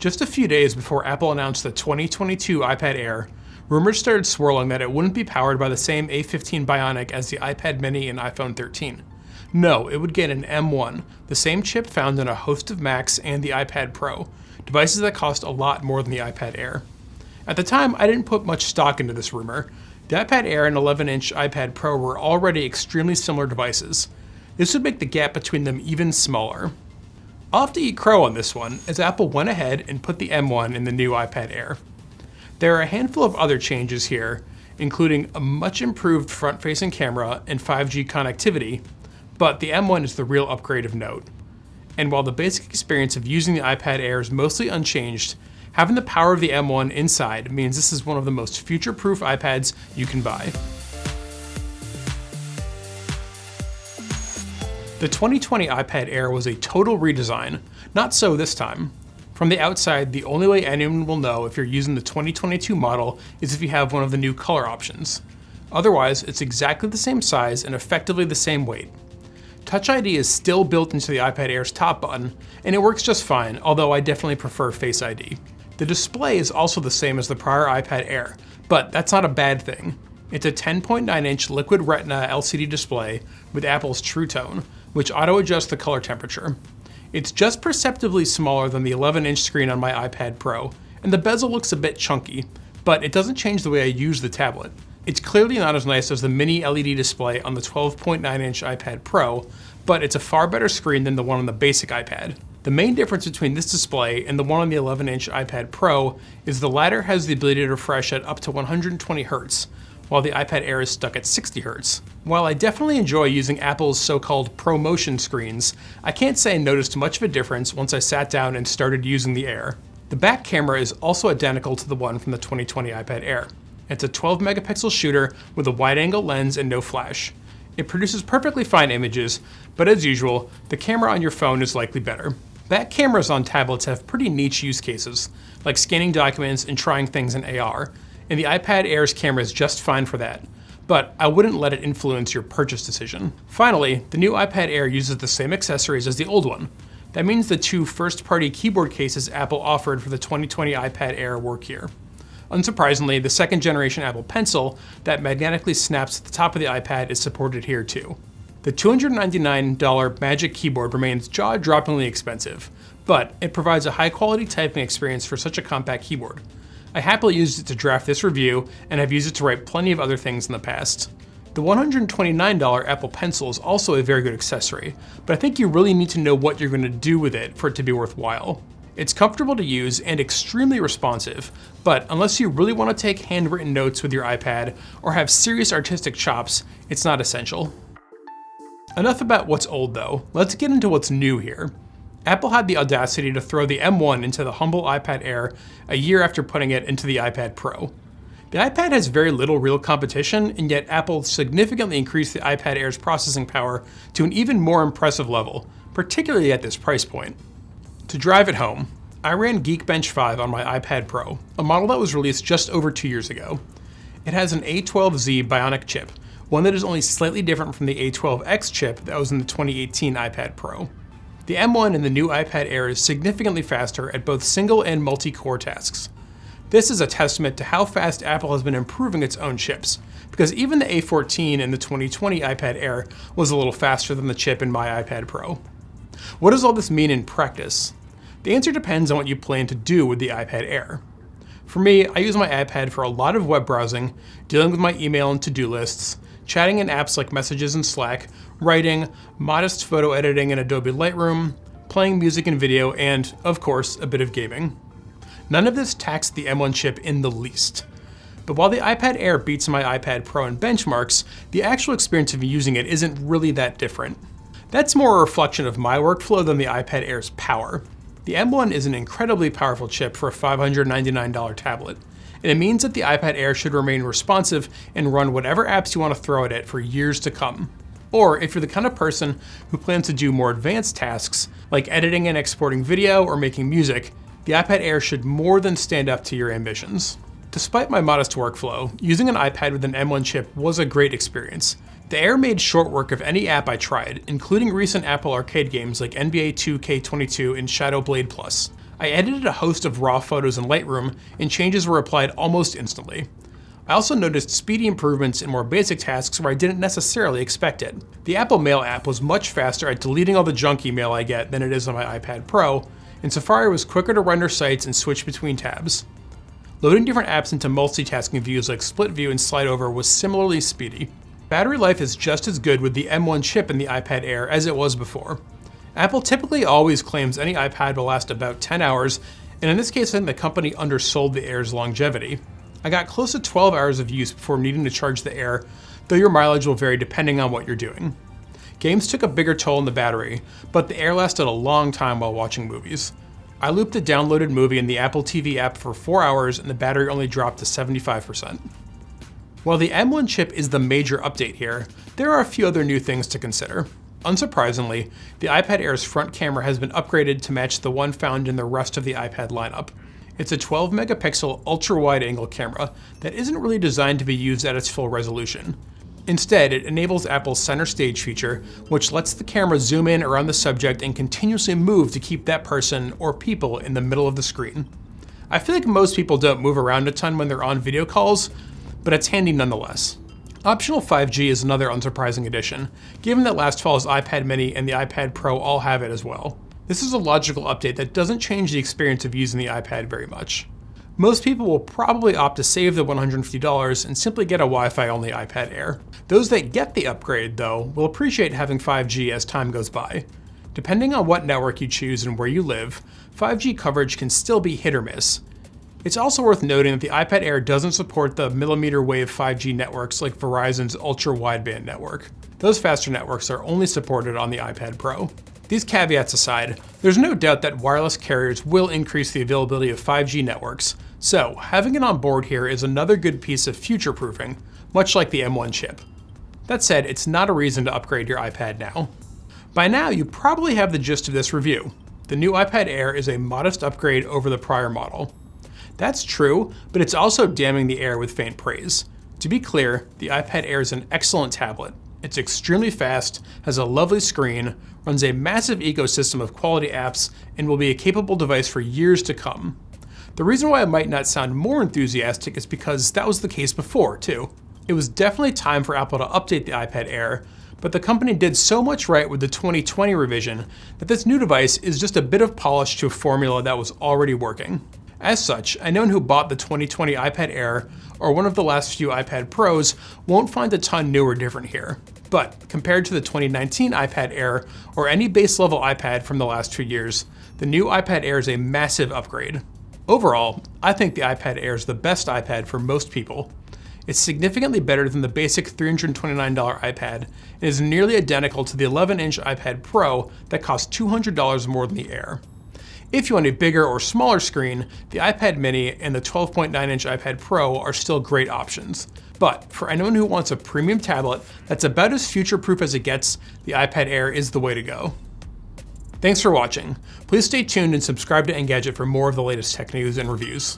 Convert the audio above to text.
Just a few days before Apple announced the 2022 iPad Air, rumors started swirling that it wouldn't be powered by the same A15 Bionic as the iPad mini and iPhone 13. No, it would get an M1, the same chip found in a host of Macs and the iPad Pro, devices that cost a lot more than the iPad Air. At the time, I didn't put much stock into this rumor. The iPad Air and 11-inch iPad Pro were already extremely similar devices. This would make the gap between them even smaller. I'll have to eat crow on this one, as Apple went ahead and put the M1 in the new iPad Air. There are a handful of other changes here, including a much improved front-facing camera and 5G connectivity, but the M1 is the real upgrade of note. And while the basic experience of using the iPad Air is mostly unchanged, having the power of the M1 inside means this is one of the most future-proof iPads you can buy. The 2020 iPad Air was a total redesign. Not so this time. From the outside, the only way anyone will know if you're using the 2022 model is if you have one of the new color options. Otherwise, it's exactly the same size and effectively the same weight. Touch ID is still built into the iPad Air's top button, and it works just fine, although I definitely prefer Face ID. The display is also the same as the prior iPad Air, but that's not a bad thing. It's a 10.9-inch Liquid Retina LCD display with Apple's True Tone, which auto-adjusts the color temperature. It's just perceptibly smaller than the 11-inch screen on my iPad Pro, and the bezel looks a bit chunky, but it doesn't change the way I use the tablet. It's clearly not as nice as the mini LED display on the 12.9-inch iPad Pro, but it's a far better screen than the one on the basic iPad. The main difference between this display and the one on the 11-inch iPad Pro is the latter has the ability to refresh at up to 120 Hz, while the iPad Air is stuck at 60 Hz. While I definitely enjoy using Apple's so-called ProMotion screens, I can't say I noticed much of a difference once I sat down and started using the Air. The back camera is also identical to the one from the 2020 iPad Air. It's a 12-megapixel shooter with a wide-angle lens and no flash. It produces perfectly fine images, but as usual, the camera on your phone is likely better. Back cameras on tablets have pretty niche use cases, like scanning documents and trying things in AR, and the iPad Air's camera is just fine for that, but I wouldn't let it influence your purchase decision. Finally, the new iPad Air uses the same accessories as the old one. That means the two first-party keyboard cases Apple offered for the 2020 iPad Air work here. Unsurprisingly, the second-generation Apple Pencil that magnetically snaps at the top of the iPad is supported here too. The $299 Magic Keyboard remains jaw-droppingly expensive, but it provides a high-quality typing experience for such a compact keyboard. I happily used it to draft this review, and have used it to write plenty of other things in the past. The $129 Apple Pencil is also a very good accessory, but I think you really need to know what you're going to do with it for it to be worthwhile. It's comfortable to use and extremely responsive, but unless you really want to take handwritten notes with your iPad or have serious artistic chops, it's not essential. Enough about what's old though, let's get into what's new here. Apple had the audacity to throw the M1 into the humble iPad Air a year after putting it into the iPad Pro. The iPad has very little real competition, and yet Apple significantly increased the iPad Air's processing power to an even more impressive level, particularly at this price point. To drive it home, I ran Geekbench 5 on my iPad Pro, a model that was released just over 2 years ago. It has an A12Z Bionic chip, one that is only slightly different from the A12X chip that was in the 2018 iPad Pro. The M1 in the new iPad Air is significantly faster at both single and multi-core tasks. This is a testament to how fast Apple has been improving its own chips, because even the A14 in the 2020 iPad Air was a little faster than the chip in my iPad Pro. What does all this mean in practice? The answer depends on what you plan to do with the iPad Air. For me, I use my iPad for a lot of web browsing, dealing with my email and to-do lists, chatting in apps like Messages and Slack, writing, modest photo editing in Adobe Lightroom, playing music and video, and, of course, a bit of gaming. None of this taxed the M1 chip in the least. But while the iPad Air beats my iPad Pro in benchmarks, the actual experience of using it isn't really that different. That's more a reflection of my workflow than the iPad Air's power. The M1 is an incredibly powerful chip for a $599 tablet, and it means that the iPad Air should remain responsive and run whatever apps you want to throw at it for years to come. Or if you're the kind of person who plans to do more advanced tasks, like editing and exporting video or making music, the iPad Air should more than stand up to your ambitions. Despite my modest workflow, using an iPad with an M1 chip was a great experience. The Air made short work of any app I tried, including recent Apple Arcade games like NBA 2K22 and Shadow Blade Plus. I edited a host of raw photos in Lightroom, and changes were applied almost instantly. I also noticed speedy improvements in more basic tasks where I didn't necessarily expect it. The Apple Mail app was much faster at deleting all the junk email I get than it is on my iPad Pro, and Safari was quicker to render sites and switch between tabs. Loading different apps into multitasking views like split view and slide over was similarly speedy. Battery life is just as good with the M1 chip in the iPad Air as it was before. Apple typically always claims any iPad will last about 10 hours, and in this case I think the company undersold the Air's longevity. I got close to 12 hours of use before needing to charge the Air, though your mileage will vary depending on what you're doing. Games took a bigger toll on the battery, but the Air lasted a long time while watching movies. I looped a downloaded movie in the Apple TV app for 4 hours and the battery only dropped to 75%. While the M1 chip is the major update here, there are a few other new things to consider. Unsurprisingly, the iPad Air's front camera has been upgraded to match the one found in the rest of the iPad lineup. It's a 12 megapixel ultra-wide-angle camera that isn't really designed to be used at its full resolution. Instead, it enables Apple's center stage feature, which lets the camera zoom in around the subject and continuously move to keep that person or people in the middle of the screen. I feel like most people don't move around a ton when they're on video calls, but it's handy nonetheless. Optional 5G is another unsurprising addition, given that last fall's iPad mini and the iPad Pro all have it as well. This is a logical update that doesn't change the experience of using the iPad very much. Most people will probably opt to save the $150 and simply get a Wi-Fi only iPad Air. Those that get the upgrade, though, will appreciate having 5G as time goes by. Depending on what network you choose and where you live, 5G coverage can still be hit or miss. It's also worth noting that the iPad Air doesn't support the millimeter wave 5G networks like Verizon's ultra-wideband network. Those faster networks are only supported on the iPad Pro. These caveats aside, there's no doubt that wireless carriers will increase the availability of 5G networks, so having it on board here is another good piece of future-proofing, much like the M1 chip. That said, it's not a reason to upgrade your iPad now. By now, you probably have the gist of this review. The new iPad Air is a modest upgrade over the prior model. That's true, but it's also damning the Air with faint praise. To be clear, the iPad Air is an excellent tablet. It's extremely fast, has a lovely screen, runs a massive ecosystem of quality apps, and will be a capable device for years to come. The reason why I might not sound more enthusiastic is because that was the case before, too. It was definitely time for Apple to update the iPad Air, but the company did so much right with the 2020 revision that this new device is just a bit of polish to a formula that was already working. As such, anyone who bought the 2020 iPad Air or one of the last few iPad Pros won't find a ton new or different here. But compared to the 2019 iPad Air or any base level iPad from the last 2 years, the new iPad Air is a massive upgrade. Overall, I think the iPad Air is the best iPad for most people. It's significantly better than the basic $329 iPad and is nearly identical to the 11-inch iPad Pro that costs $200 more than the Air. If you want a bigger or smaller screen, the iPad mini and the 12.9-inch iPad Pro are still great options. But for anyone who wants a premium tablet that's about as future-proof as it gets, the iPad Air is the way to go. Thanks for watching. Please stay tuned and subscribe to Engadget for more of the latest tech news and reviews.